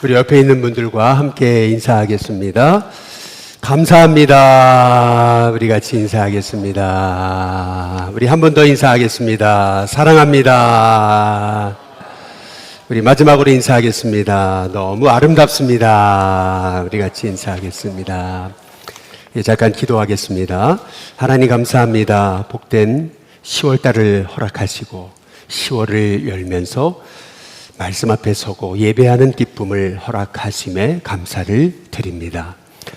우리 옆에 있는 분들과 함께 인사하겠습니다. 감사합니다. 우리 같이 인사하겠습니다. 우리 한 번 더 인사하겠습니다. 사랑합니다. 우리 마지막으로 인사하겠습니다. 너무 아름답습니다. 우리 같이 인사하겠습니다. 잠깐 기도하겠습니다. 하나님 감사합니다. 복된 10월달을 허락하시고 10월을 열면서 말씀 앞에 서고 예배하는 기쁨을 허락하심에 감사를 드립니다.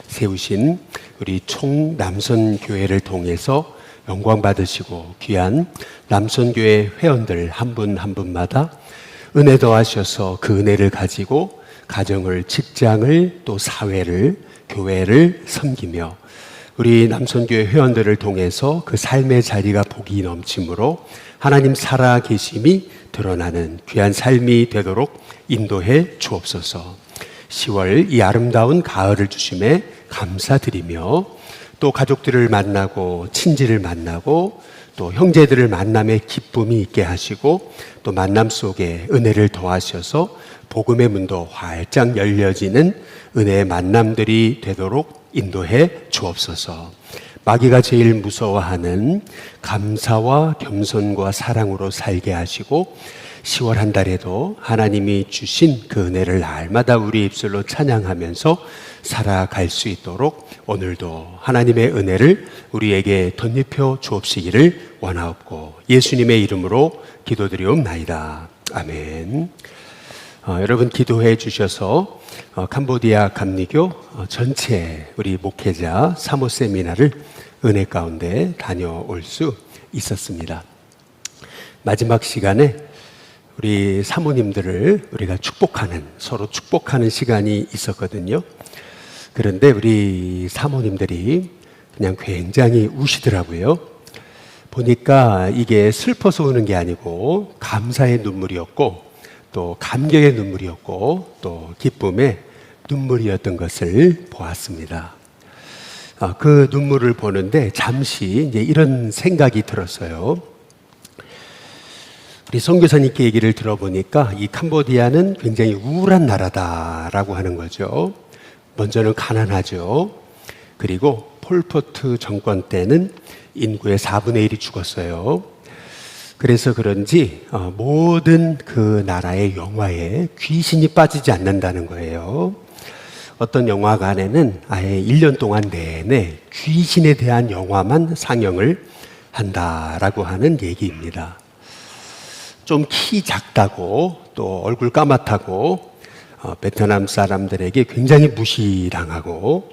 세우신 우리 총 남선교회를 통해서 영광 받으시고 귀한 남선교회 회원들 한 분 한 분마다 은혜 더하셔서 그 은혜를 가지고 가정을, 직장을, 또 사회를, 교회를 섬기며 우리 남선교회 회원들을 통해서 그 삶의 자리가 복이 넘침으로 하나님 살아 계심이 드러나는 귀한 삶이 되도록 인도해 주옵소서. 10월 이 아름다운 가을을 주심에 감사드리며 또 가족들을 만나고 친지를 만나고 또 형제들을 만남에 기쁨이 있게 하시고 또 만남 속에 은혜를 더하셔서 복음의 문도 활짝 열려지는 은혜의 만남들이 되도록 인도해 주옵소서. 마귀가 제일 무서워하는 감사와 겸손과 사랑으로 살게 하시고 10월 한 달에도 하나님이 주신 그 은혜를 날마다 우리 입술로 찬양하면서 살아갈 수 있도록 오늘도 하나님의 은혜를 우리에게 덧입혀 주옵시기를 원하옵고 예수님의 이름으로 기도드리옵나이다. 아멘. 여러분 기도해 주셔서 캄보디아 감리교 전체 우리 목회자 사모 세미나를 은혜 가운데 다녀올 수 있었습니다. 마지막 시간에 우리 사모님들을 우리가 축복하는, 서로 축복하는 시간이 있었거든요. 그런데 우리 사모님들이 그냥 굉장히 우시더라고요. 보니까 이게 슬퍼서 우는 게 아니고 감사의 눈물이었고 또 감격의 눈물이었고 또 기쁨의 눈물이었던 것을 보았습니다. 그 눈물을 보는데 잠시 이제 이런 생각이 들었어요. 우리 선교사님께 얘기를 들어보니까 이 캄보디아는 굉장히 우울한 나라다라고 하는 거죠. 먼저는 가난하죠. 그리고 폴포트 정권 때는 인구의 4분의 1이 죽었어요. 그래서 그런지 모든 그 나라의 영화에 귀신이 빠지지 않는다는 거예요. 어떤 영화관에는 아예 1년 동안 내내 귀신에 대한 영화만 상영을 한다라고 하는 얘기입니다. 좀 키 작다고 또 얼굴 까맣다고 베트남 사람들에게 굉장히 무시당하고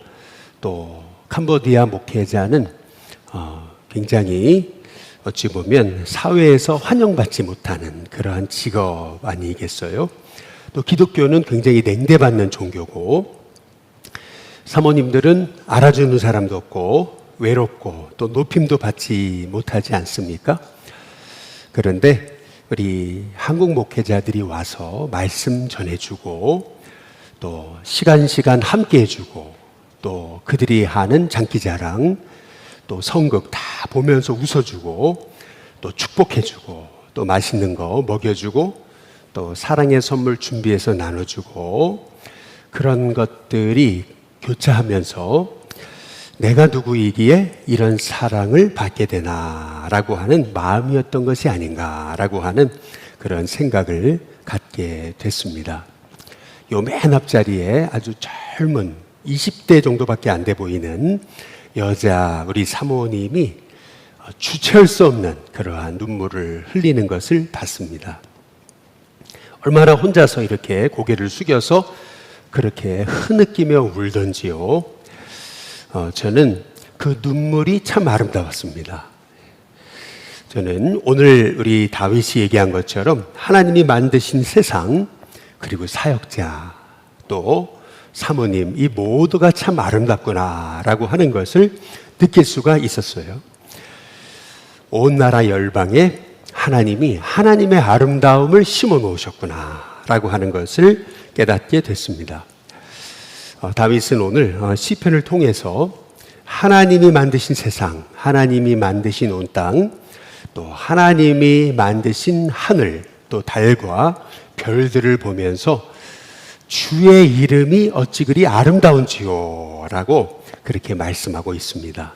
또 캄보디아 목회자는 굉장히 어찌 보면 사회에서 환영받지 못하는 그러한 직업 아니겠어요? 또 기독교는 굉장히 냉대받는 종교고 사모님들은 알아주는 사람도 없고 외롭고 또 높임도 받지 못하지 않습니까? 그런데 우리 한국 목회자들이 와서 말씀 전해주고 또 시간 함께 해주고 또 그들이 하는 장기자랑 또 성극 다 보면서 웃어주고 또 축복해주고 또 맛있는 거 먹여주고 또 사랑의 선물 준비해서 나눠주고 그런 것들이 교차하면서 내가 누구이기에 이런 사랑을 받게 되나라고 하는 마음이었던 것이 아닌가라고 하는 그런 생각을 갖게 됐습니다. 요 맨 앞자리에 아주 젊은 20대 정도밖에 안 돼 보이는 여자 우리 사모님이 주체할 수 없는 그러한 눈물을 흘리는 것을 봤습니다. 얼마나 혼자서 이렇게 고개를 숙여서 그렇게 흐느끼며 울던지요. 저는 그 눈물이 참 아름다웠습니다. 저는 오늘 우리 다윗이 얘기한 것처럼 하나님이 만드신 세상 그리고 사역자 또 사모님 이 모두가 참 아름답구나라고 하는 것을 느낄 수가 있었어요. 온 나라 열방에 하나님이 하나님의 아름다움을 심어 놓으셨구나라고 하는 것을 깨닫게 됐습니다. 다윗은 오늘 시편을 통해서 하나님이 만드신 세상, 하나님이 만드신 온 땅, 또 하나님이 만드신 하늘, 또 달과 별들을 보면서 주의 이름이 어찌 그리 아름다운지요 라고 그렇게 말씀하고 있습니다.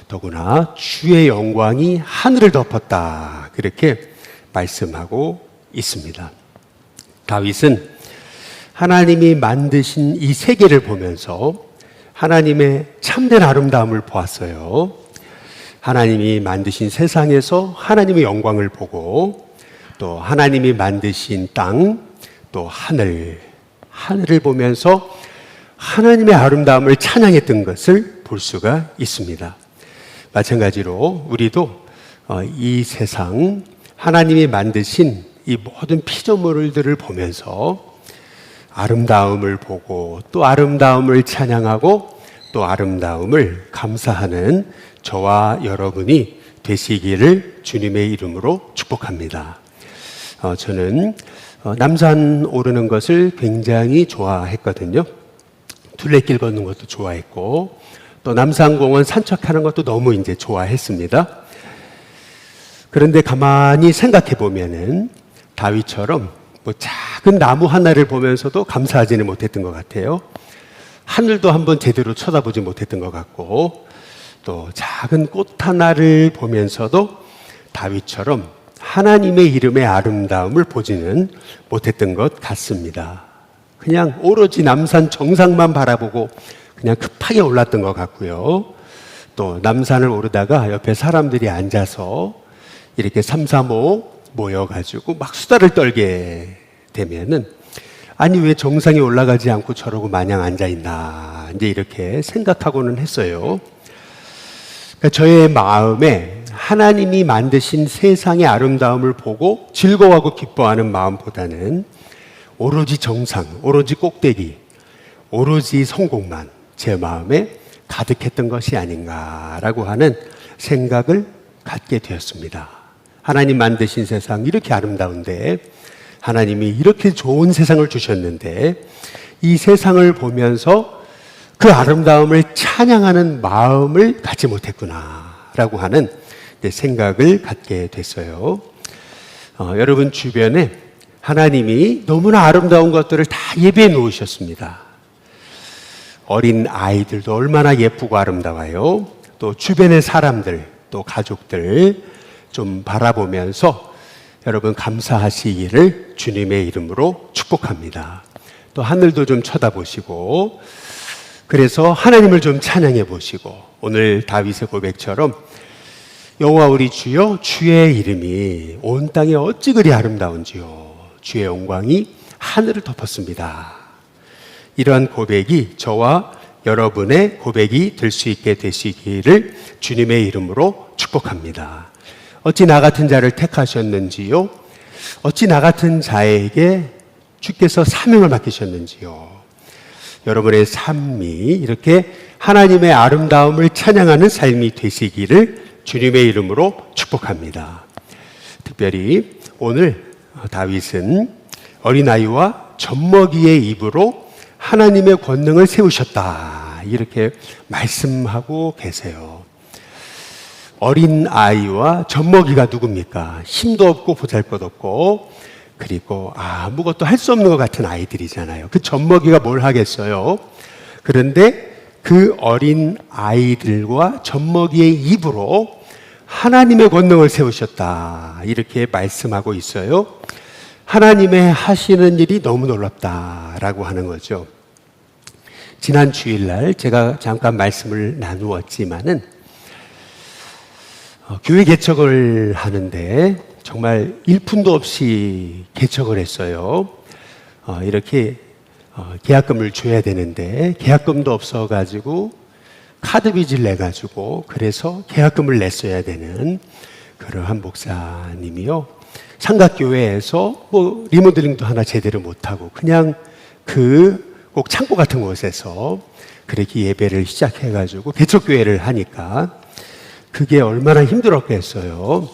더구나 주의 영광이 하늘을 덮었다 그렇게 말씀하고 있습니다. 다윗은 하나님이 만드신 이 세계를 보면서 하나님의 참된 아름다움을 보았어요. 하나님이 만드신 세상에서 하나님의 영광을 보고 또 하나님이 만드신 땅, 또 하늘을 보면서 하나님의 아름다움을 찬양했던 것을 볼 수가 있습니다. 마찬가지로 우리도 이 세상 하나님이 만드신 이 모든 피조물들을 보면서 아름다움을 보고 또 아름다움을 찬양하고 또 아름다움을 감사하는 저와 여러분이 되시기를 주님의 이름으로 축복합니다. 저는 남산 오르는 것을 굉장히 좋아했거든요. 둘레길 걷는 것도 좋아했고 또 남산공원 산책하는 것도 너무 이제 좋아했습니다. 그런데 가만히 생각해 보면은 다윗처럼 뭐 작은 나무 하나를 보면서도 감사하지는 못했던 것 같아요. 하늘도 한번 제대로 쳐다보지 못했던 것 같고 또 작은 꽃 하나를 보면서도 다윗처럼 하나님의 이름의 아름다움을 보지는 못했던 것 같습니다. 그냥 오로지 남산 정상만 바라보고 그냥 급하게 올랐던 것 같고요. 또 남산을 오르다가 옆에 사람들이 앉아서 이렇게 삼삼오오 모여가지고 막 수다를 떨게 되면은 아니 왜 정상에 올라가지 않고 저러고 마냥 앉아있나 이제 이렇게 생각하고는 했어요. 그러니까 저의 마음에 하나님이 만드신 세상의 아름다움을 보고 즐거워하고 기뻐하는 마음보다는 오로지 정상, 오로지 꼭대기, 오로지 성공만 제 마음에 가득했던 것이 아닌가라고 하는 생각을 갖게 되었습니다. 하나님 만드신 세상 이렇게 아름다운데 하나님이 이렇게 좋은 세상을 주셨는데 이 세상을 보면서 그 아름다움을 찬양하는 마음을 갖지 못했구나라고 하는 생각을 갖게 됐어요. 여러분 주변에 하나님이 너무나 아름다운 것들을 다 예배해 놓으셨습니다. 어린 아이들도 얼마나 예쁘고 아름다워요. 또 주변의 사람들, 또 가족들 좀 바라보면서 여러분 감사하시기를 주님의 이름으로 축복합니다. 또 하늘도 좀 쳐다보시고 그래서 하나님을 좀 찬양해 보시고 오늘 다윗의 고백처럼 여호와 우리 주여 주의 이름이 온 땅에 어찌 그리 아름다운지요 주의 영광이 하늘을 덮었습니다. 이러한 고백이 저와 여러분의 고백이 될 수 있게 되시기를 주님의 이름으로 축복합니다. 어찌 나 같은 자를 택하셨는지요? 어찌 나 같은 자에게 주께서 사명을 맡기셨는지요? 여러분의 삶이 이렇게 하나님의 아름다움을 찬양하는 삶이 되시기를 주님의 이름으로 축복합니다. 특별히 오늘 다윗은 어린아이와 젖먹이의 입으로 하나님의 권능을 세우셨다 이렇게 말씀하고 계세요. 어린아이와 젖먹이가 누굽니까? 힘도 없고 보잘것없고 그리고 아무것도 할 수 없는 것 같은 아이들이잖아요. 그 젖먹이가 뭘 하겠어요? 그런데 그 어린 아이들과 젖먹이의 입으로 하나님의 권능을 세우셨다 이렇게 말씀하고 있어요. 하나님의 하시는 일이 너무 놀랍다라고 하는 거죠. 지난 주일날 제가 잠깐 말씀을 나누었지만은 교회 개척을 하는데 정말 일푼도 없이 개척을 했어요. 이렇게 계약금을 줘야 되는데 계약금도 없어가지고 카드 빚을 내가지고 그래서 계약금을 냈어야 되는 그러한 목사님이요. 삼각교회에서 뭐 리모델링도 하나 제대로 못하고 그냥 꼭 창고 같은 곳에서 그렇게 예배를 시작해가지고 개척교회를 하니까 그게 얼마나 힘들었겠어요.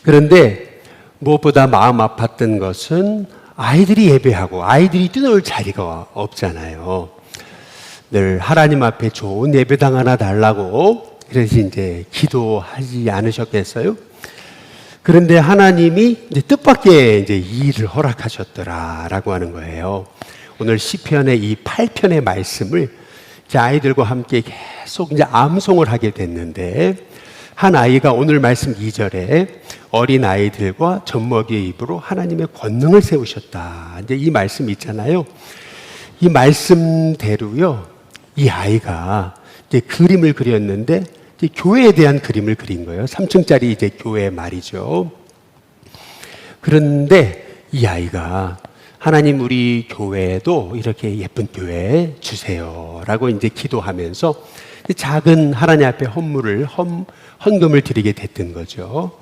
그런데 무엇보다 마음 아팠던 것은 아이들이 예배하고 아이들이 뛰놀 자리가 없잖아요. 늘 하나님 앞에 좋은 예배당 하나 달라고 그래서 이제 기도하지 않으셨겠어요? 그런데 하나님이 이제 뜻밖의 이제 이 일을 허락하셨더라라고 하는 거예요. 오늘 시편의 이 8편의 말씀을 이제 아이들과 함께 계속 이제 암송을 하게 됐는데, 한 아이가 오늘 말씀 2절에 어린 아이들과 젖먹이의 입으로 하나님의 권능을 세우셨다. 이제 이 말씀 있잖아요. 이 말씀대로요, 이 아이가 이제 그림을 그렸는데, 이제 교회에 대한 그림을 그린 거예요. 3층짜리 이제 교회 말이죠. 그런데 이 아이가 하나님 우리 교회에도 이렇게 예쁜 교회 주세요라고 이제 기도하면서 작은 하나님 앞에 헌금을 드리게 됐던 거죠.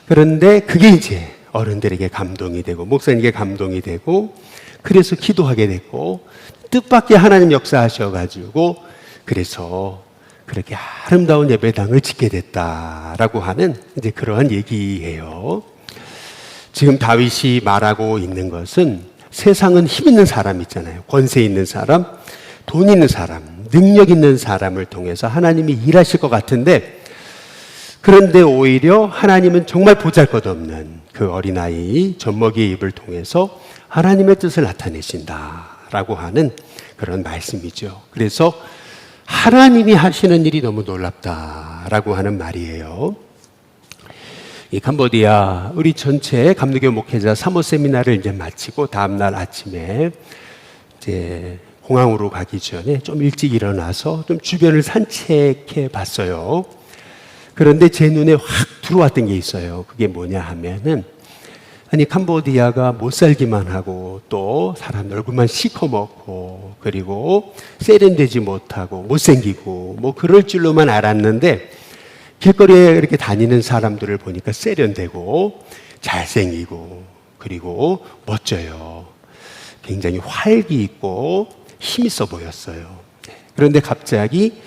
그런데 그게 이제 어른들에게 감동이 되고 목사님에게 감동이 되고, 그래서 기도하게 됐고, 뜻밖의 하나님 역사하셔가지고 그래서 그렇게 아름다운 예배당을 짓게 됐다라고 하는 이제 그러한 얘기예요. 지금 다윗이 말하고 있는 것은 세상은 힘 있는 사람 있잖아요. 권세 있는 사람, 돈 있는 사람, 능력 있는 사람을 통해서 하나님이 일하실 것 같은데, 그런데 오히려 하나님은 정말 보잘것없는 그 어린아이 젖먹이의 입을 통해서 하나님의 뜻을 나타내신다라고 하는 그런 말씀이죠. 그래서 하나님이 하시는 일이 너무 놀랍다라고 하는 말이에요. 이 캄보디아 우리 전체 감리교 목회자 사모 세미나를 이제 마치고 다음날 아침에 이제 공항으로 가기 전에 좀 일찍 일어나서 좀 주변을 산책해 봤어요. 그런데 제 눈에 확 들어왔던 게 있어요. 그게 뭐냐 하면은, 아니 캄보디아가 못 살기만 하고 또 사람 얼굴만 시커멓고 그리고 세련되지 못하고 못생기고 뭐 그럴 줄로만 알았는데, 길거리에 이렇게 다니는 사람들을 보니까 세련되고 잘생기고 그리고 멋져요. 굉장히 활기 있고 힘 있어 보였어요. 그런데 갑자기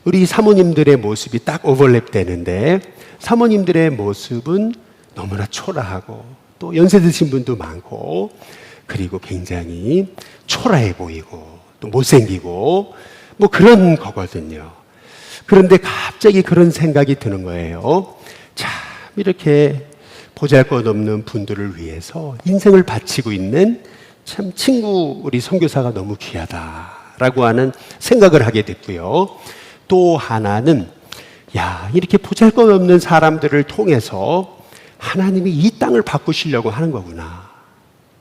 우리 사모님들의 모습이 딱 오버랩 되는데, 사모님들의 모습은 너무나 초라하고 또 연세 드신 분도 많고 그리고 굉장히 초라해 보이고 또 못생기고 뭐 그런 거거든요. 그런데 갑자기 그런 생각이 드는 거예요. 참 이렇게 보잘것없는 분들을 위해서 인생을 바치고 있는 참 친구 우리 선교사가 너무 귀하다라고 하는 생각을 하게 됐고요. 또 하나는, 야, 이렇게 보잘것없는 사람들을 통해서 하나님이 이 땅을 바꾸시려고 하는 거구나.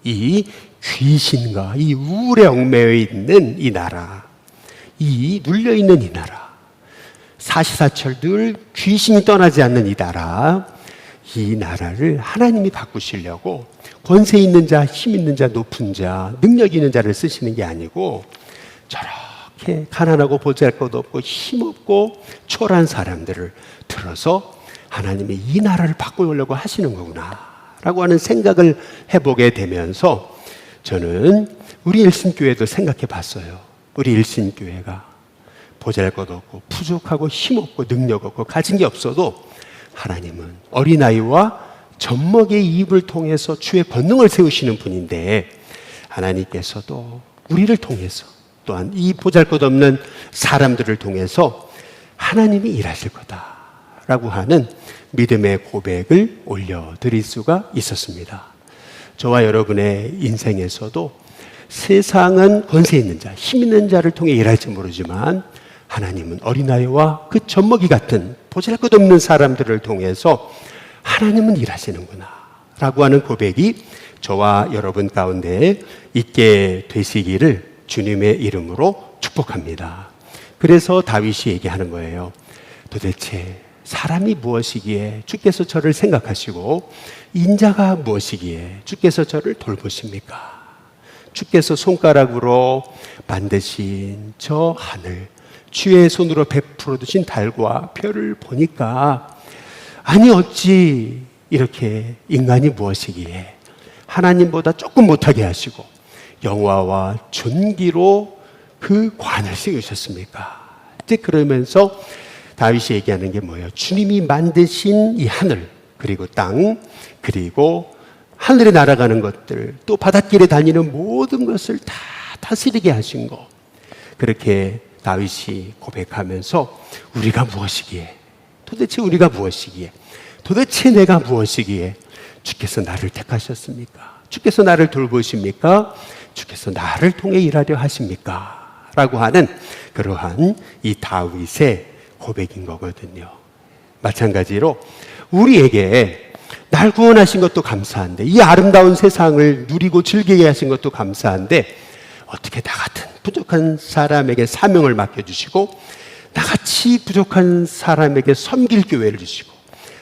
이 귀신과 이 우울에 얽매여 있는 이 나라, 이 눌려있는 이 나라, 사시사철 늘 귀신이 떠나지 않는 이 나라, 이 나라를 하나님이 바꾸시려고 권세 있는 자, 힘 있는 자, 높은 자, 능력 있는 자를 쓰시는 게 아니고 저렇게 가난하고 보잘것없고 힘없고 초라한 사람들을 들어서 하나님이 이 나라를 바꾸려고 하시는 거구나 라고 하는 생각을 해보게 되면서, 저는 우리 일신교회도 생각해 봤어요. 우리 일신교회가 보잘것없고 부족하고 힘없고 능력 없고 가진 게 없어도 하나님은 어린아이와 젖먹이의 입을 통해서 주의 권능을 세우시는 분인데, 하나님께서도 우리를 통해서 또한 이 보잘것없는 사람들을 통해서 하나님이 일하실 거다라고 하는 믿음의 고백을 올려드릴 수가 있었습니다. 저와 여러분의 인생에서도 세상은 권세 있는 자, 힘 있는 자를 통해 일할지 모르지만 하나님은 어린아이와 그 젖먹이 같은 보잘것없는 사람들을 통해서 하나님은 일하시는구나 라고 하는 고백이 저와 여러분 가운데 있게 되시기를 주님의 이름으로 축복합니다. 그래서 다윗이 얘기하는 거예요. 도대체 사람이 무엇이기에 주께서 저를 생각하시고 인자가 무엇이기에 주께서 저를 돌보십니까? 주께서 손가락으로 만드신 저 하늘, 주의 손으로 베풀어 두신 달과 별을 보니까, 아니 어찌 이렇게 인간이 무엇이기에 하나님보다 조금 못하게 하시고 영화와 존귀로 그 관을 씌우셨습니까? 이제 그러면서 다윗이 얘기하는 게 뭐예요? 주님이 만드신 이 하늘, 그리고 땅, 그리고 하늘에 날아가는 것들, 또 바닷길에 다니는 모든 것을 다 다스리게 하신 거. 그렇게 다윗이 고백하면서 우리가 무엇이기에, 도대체 우리가 무엇이기에, 도대체 내가 무엇이기에 주께서 나를 택하셨습니까? 주께서 나를 돌보십니까? 주께서 나를 통해 일하려 하십니까? 라고 하는 그러한 이 다윗의 고백인 거거든요. 마찬가지로 우리에게 날 구원하신 것도 감사한데, 이 아름다운 세상을 누리고 즐기게 하신 것도 감사한데, 어떻게 나 같은 부족한 사람에게 사명을 맡겨주시고, 나같이 부족한 사람에게 섬길 기회를 주시고,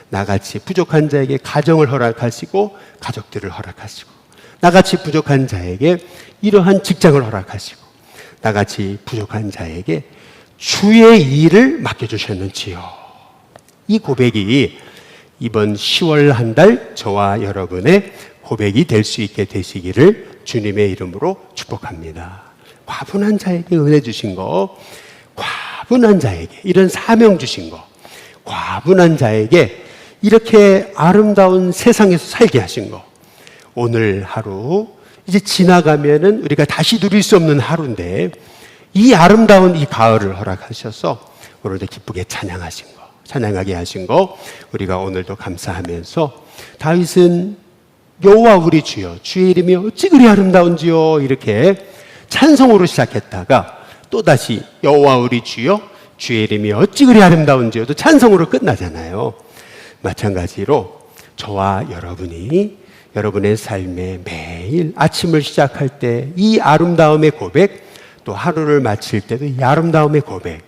나같이 부족한 자에게 가정을 허락하시고 가족들을 허락하시고, 나같이 부족한 자에게 이러한 직장을 허락하시고, 나같이 부족한 자에게 주의 일을 맡겨주셨는지요. 이 고백이 이번 10월 한 달 저와 여러분의 고백이 될 수 있게 되시기를 주님의 이름으로 축복합니다. 과분한 자에게 은혜 주신 거, 과분한 자에게 이런 사명 주신 거, 과분한 자에게 이렇게 아름다운 세상에서 살게 하신 거, 오늘 하루 이제 지나가면은 우리가 다시 누릴 수 없는 하루인데, 이 아름다운 이 가을을 허락하셔서 오늘도 기쁘게 찬양하신 거, 찬양하게 하신 거, 우리가 오늘도 감사하면서, 다윗은 여호와 우리 주여, 주의 이름이 어찌 그리 아름다운지요, 이렇게 찬송으로 시작했다가 또다시 여호와 우리 주여, 주의 이름이 어찌 그리 아름다운지요, 또 찬송으로 끝나잖아요. 마찬가지로 저와 여러분이 여러분의 삶에 매일 아침을 시작할 때 이 아름다움의 고백, 또 하루를 마칠 때도 이 아름다움의 고백,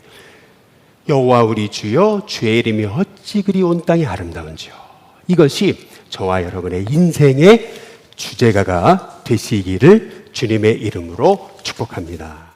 여호와 우리 주여, 주의 이름이 어찌 그리 온 땅이 아름다운지요, 이것이 저와 여러분의 인생의 주제가가 되시기를 주님의 이름으로 축복합니다.